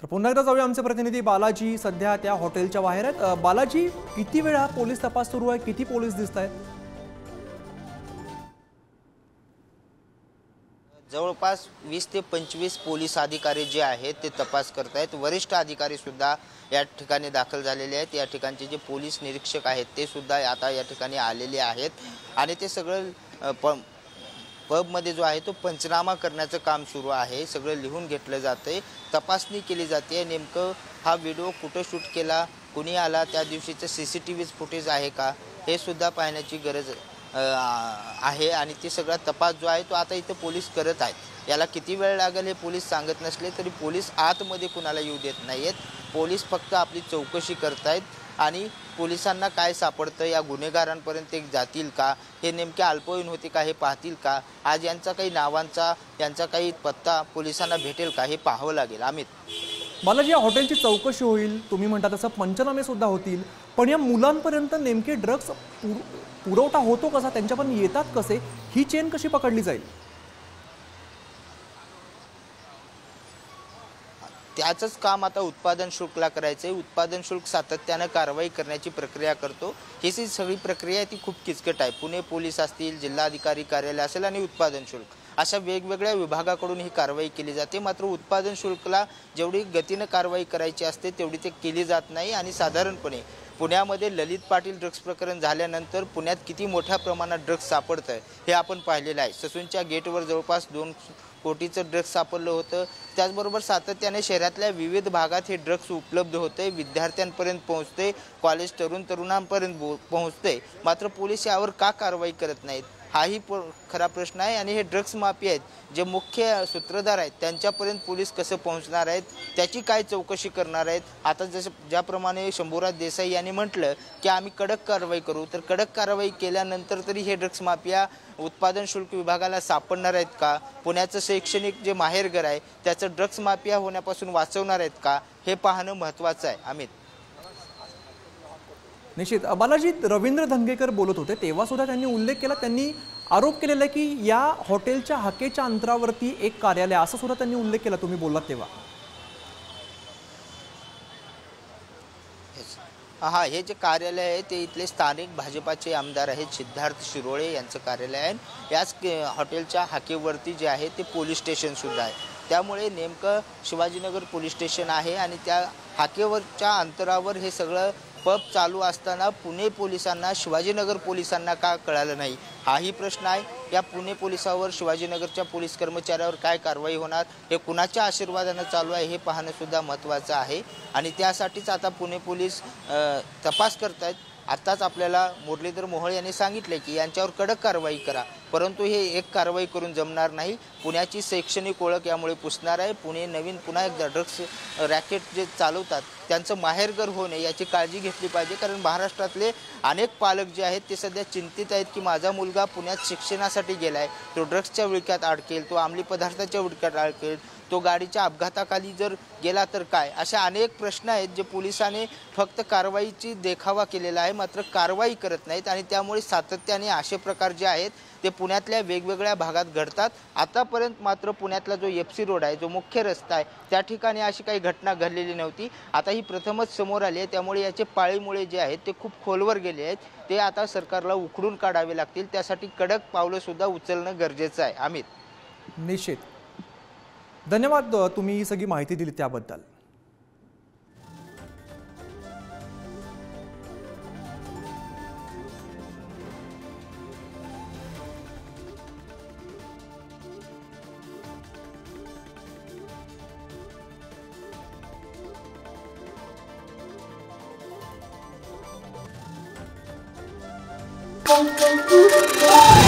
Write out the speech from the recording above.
तर पुन्हा एकदा जाऊया आमचे प्रतिनिधी बालाजी सध्या त्या हॉटेलच्या बाहेर आहेत। बालाजी, किती वेळा पोलीस तपास सुरू आहे, किती पोलीस दिसतायत? जवळपास 20 ते 25 पोलीस अधिकारी जे आहेत ते तपास करत आहेत। वरिष्ठ अधिकारी सुद्धा या ठिकाणी दाखल झालेले आहेत। या ठिकाणचे जे पोलीस निरीक्षक आहेत ते सुद्धा आता या ठिकाणी आलेले आहेत आणि ते सगळं पबमध्ये जो आहे तो पंचनामा करण्याचं काम सुरू आहे। सगळं लिहून घेतलं जाते, तपासणी केली जाते। नेमकं हा व्हिडिओ कुठं शूट केला, कुणी आला, त्या दिवशीचं CCTV फुटेज आहे का, हे सुद्धा पाहण्याची गरज आहे आणि ते सगळा तपास जो आहे तो आता इथे पोलीस करत आहेत। याला किती वेळ लागेल हे पोलीस सांगत नसले तरी पोलीस आतमध्ये कुणाला येऊ देत नाहीत। पोलीस फक्त आपली चौकशी करतायत आणि पोलिसांना काय सापडतं, या गुन्हेगारांपर्यंत ते जातील का, हे नेमके अल्पवयीन होते का हे पाहतील का, आज यांचा काही नावांचा यांचा काही पत्ता पोलिसांना भेटेल का, हे पाहावं लागेल। अमित, बालाजी, या हॉटेलची चौकशी होईल, तुम्ही म्हणता तसं पंचनामे सुद्धा होतील, पण या मुलांपर्यंत नेमके ड्रग्स पुरवठा होतो कसा, त्यांच्यापर्यंत येतात कसे, ही चेन कशी पकडली जाईल? त्याचंच काम आता उत्पादन शुल्कला करायचं आहे। उत्पादन शुल्क सातत्यानं कारवाई करण्याची प्रक्रिया करतो। ही सगळी प्रक्रिया ती खूप किचकट आहे। पुणे पोलीस असतील, जिल्हाधिकारी कार्यालय असेल आणि उत्पादन शुल्क अशा वेगवेगळ्या विभागाकडून ही कारवाई केली जाते। मात्र उत्पादन शुल्कला जेवढी गतीनं कारवाई करायची असते तेवढी ते केली जात नाही आणि साधारणपणे पुण्यामध्ये ललित पाटील ड्रग्स प्रकरण झाल्यानंतर पुण्यात किती मोठ्या प्रमाणात ड्रग्स सापडतं हे आपण पाहिलेलं आहे। ससूनच्या गेटवर जवळपास 2 कोटीचं ड्रग्स सापडलं होतं। त्याचबरोबर सातत्याने शहरातल्या विविध भागात हे ड्रग्स उपलब्ध होते, विद्यार्थ्यांपर्यंत पोहोचते, कॉलेज तरुणांपर्यंत पोहोचते। मात्र पोलीस यावर का कारवाई करत नाहीत, हाही खरा प्रश्न आहे। आणि हे ड्रग्स माफिया आहेत, जे मुख्य सूत्रधार आहेत, त्यांच्यापर्यंत पोलीस कसं पोहोचणार आहेत, त्याची काय चौकशी करणार आहेत? आता ज्याप्रमाणे शंभूराज देसाई यांनी म्हटलं की आम्ही कडक कारवाई करू, तर कडक कारवाई केल्यानंतर तरी हे ड्रग्स माफिया उत्पादन शुल्क विभागाला सापडणार आहेत का? पुण्याचं शैक्षणिक जे माहेरघर आहे त्याचं ड्रग्स माफिया होण्यापासून वाचवणार आहेत का, हे पाहणं महत्त्वाचं आहे। अमित, निश्चित। बालाजी, रवींद्र धंगेकर बोलत होते तेव्हा सुद्धा त्यांनी उल्लेख केला, त्यांनी आरोप केलेला आहे की या हॉटेलच्या हाकेच्या अंतरावरती एक कार्यालय, असं सुद्धा त्यांनी उल्लेख केला, तुम्ही बोललात तेव्हा। हा, हे जे कार्यालय आहे ते इथले स्थानिक भाजपाचे आमदार आहेत सिद्धार्थ शिरोळे यांचं कार्यालय आहे। याच हॉटेलच्या हाकेवरती जे आहे ते पोलीस स्टेशन सुद्धा आहे। त्यामुळे नेमकं शिवाजीनगर पोलीस स्टेशन आहे आणि त्या हाकेवरच्या अंतरावर हे सगळं पब चालू असताना पुणे पोलिसांना, शिवाजीनगर पोलिसांना का कळालं नाही, हाही प्रश्न आहे। या पुणे पोलिसावर, शिवाजीनगरच्या पोलीस कर्मचाऱ्यावर काय कारवाई होणार, हे कुणाच्या आशीर्वादानं चालू आहे हे पाहणं सुद्धा महत्त्वाचं आहे। आणि त्यासाठीच आता पुणे पोलीस तपास करत आहेत। आत्ताच आपल्याला मुरलीधर मोहोळ यांनी सांगितले की यांच्यावर कडक कारवाई करा, परंतु हे एक कारवाई करून जमणार नाही। पुण्याची शैक्षणिक ओळख यामुळे पुसणार आहे। पुणे नवीन पुन्हा एकदा ड्रग्स रॅकेट जे चालवतात त्यांचं माहेरघर होऊ नये याची काळजी घेतली पाहिजे। कारण महाराष्ट्रातले अनेक पालक जे आहेत ते सध्या चिंतित आहेत की माझा मुलगा पुण्यात शिक्षणासाठी गेला आहे, तो ड्रग्सच्या विळख्यात अडकेल, तो अंमली पदार्थाच्या विळख्यात अडकेल, तो गाडीच्या अपघाताखाली जर गेला तर काय, अशा अनेक प्रश्न आहेत जे पोलिसांनी फक्त कारवाईची देखावा केलेला आहे, मात्र कारवाई करत नाहीत। आणि त्यामुळे सातत्याने असे प्रकार जे आहेत ते पुण्यातल्या वेगवेगळ्या भागात घडतात। आतापर्यंत मात्र पुण्यातला जो FC रोड आहे, जो मुख्य रस्ता आहे, त्या ठिकाणी अशी काही घटना घडलेली नव्हती। आता ही प्रथमच समोर आली आहे, त्यामुळे याचे पाळीमुळे जे आहेत ते खूप खोलवर गेले आहेत, ते आता सरकारला उखडून काढावे लागतील। त्यासाठी कडक पावलं सुद्धा उचलणं गरजेचं आहे। अमित, निश्चित, धन्यवाद, तुम्ही ही सगळी माहिती दिली त्याबद्दल। Thank you.